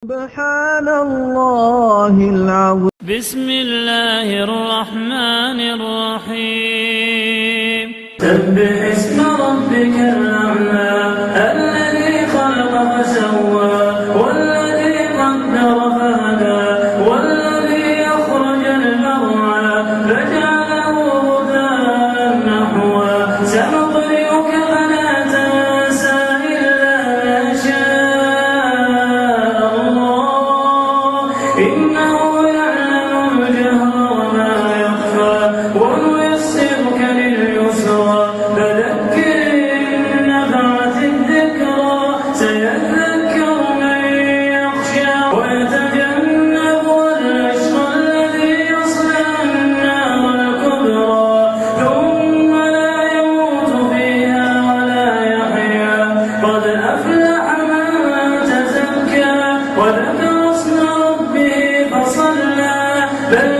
سبحان الله العظيم. بسم الله الرحمن الرحيم. سبح اسم ربك الأعلى الذي خلق فسوى والذي قدر فهدى والذي أخرج المرعى فجعله غثاء نحوا سنقرئك فلا تنسى إلا ما شاء الله إنه يعلم الجهر وما يخفى ونيسرك لليسرى فذكر إن نفعت الذكرى سيذكر من يخشى ويتجنبها الأشقى الذي يصلى النار الكبرى ثم لا يموت فيها ولا يحيا قد أفلح من تزكى وذكر اسم ربه فصلى بل